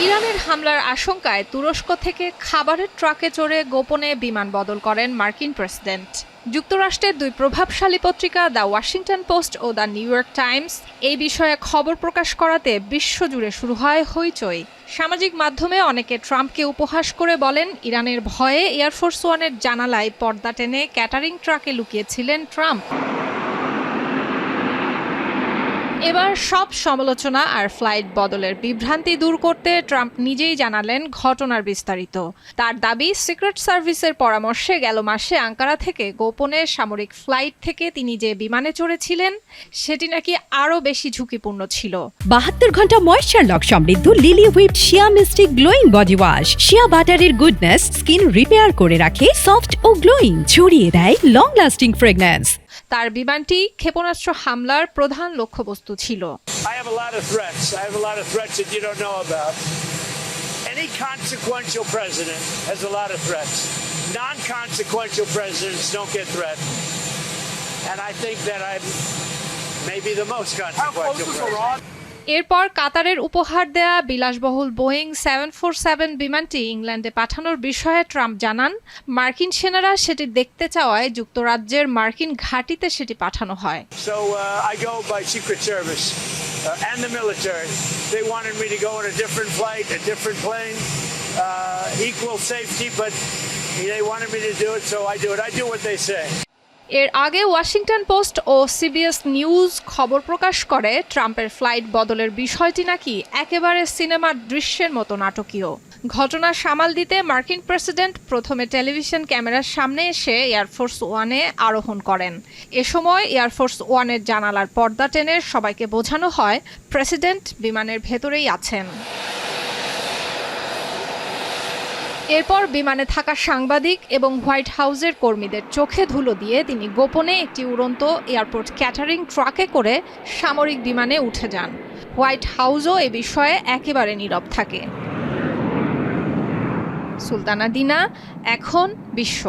ইরানের হামলার আশঙ্কায় তুরস্ক থেকে খাবারের ট্রাকে চড়ে গোপনে বিমান বদল করেন মার্কিন প্রেসিডেন্ট। যুক্তরাষ্ট্রের দুই প্রভাবশালী পত্রিকা দ্য ওয়াশিংটন পোস্ট ও দ্য নিউ ইয়র্ক টাইমস এই বিষয়ে খবর প্রকাশ করাতে বিশ্বজুড়ে শুরু হয় হইচই। সামাজিক মাধ্যমে অনেকে ট্রাম্পকে উপহাস করে বলেন, ইরানের ভয়ে এয়ারফোর্স ওয়ানের জানালায় পর্দা টেনে ক্যাটারিং ট্রাকে লুকিয়েছিলেন ট্রাম্প। এবার সব সমালোচনা আর ফ্লাইট বদলের বিভ্রান্তি দূর করতে ট্রাম্প নিজেই জানালেন ঘটনার বিস্তারিত। তার দাবি, সিক্রেট সার্ভিসের পরামর্শে গেল মাসে আঙ্কারা থেকে গোপনে সামরিক ফ্লাইট থেকে তিনি যে বিমানে চড়েছিলেন সেটি নাকি আরও বেশি ঝুঁকিপূর্ণ ছিল। 72 ঘন্টা ময়েশ্চার লক সমৃদ্ধ লিলি হুইপড শিয়া মিস্টিক গ্লোয়িং বডি ওয়াশ। শিয়া বাটারের গুডনেস স্কিন রিপেয়ার করে রাখে সফট ও গ্লোয়িং, ছড়িয়ে দেয় লং লাস্টিং ফ্রেগন্যান্স। তার বিমানটি ক্ষেপণাস্ত্র হামলার প্রধান লক্ষ্যবস্তু ছিল। I have a lot of threats that you don't know about. Any consequential president has a lot of threats. Non-consequential presidents don't get threatened. And I think that I'm maybe the most consequential president. এরপর কাতারের উপহার দেয়া বিলাসবহুল Boeing 747 বিমানটি ইংল্যান্ডে পাঠানোর বিষয়ে Trump জানান, মার্কিন সেনারা সেটি দেখতে চাওয়ায় যুক্তরাজ্যের মার্কিন ঘাঁটিতে সেটি পাঠানো হয়। So I go by Secret Service and the military. They wanted me to go on a different flight, a different plane, equal safety, but they wanted me to do it, so I do it. I do what they say. এর আগে Washington Post ও CBS news খবর প্রকাশ করে ট্রাম্পের flight বদলের বিষয়টি নাকি একেবারে সিনেমার দৃশ্যের মতো নাটকীয়। ঘটনা সামাল দিতে মার্কিন প্রেসিডেন্ট প্রথমে টেলিভিশন ক্যামেরার সামনে এসে এয়ারফোর্স ওয়ানে আরোহণ করেন। এ সময় এয়ারফোর্স ওয়ানের জানালার পর্দা টেনে সবাইকে বোঝানো হয় প্রেসিডেন্ট বিমানের ভেতরেই আছেন। এরপর বিমানে থাকা সাংবাদিক এবং হোয়াইট হাউসের কর্মীদের চোখে ধুলো দিয়ে তিনি গোপনে একটি উড়ন্ত এয়ারপোর্ট ক্যাটারিং ট্রাকে করে সামরিক বিমানে উঠে যান। হোয়াইট হাউসও এ বিষয়ে একেবারে নীরব থাকে। সুলতানা দিনা, এখন বিশ্ব।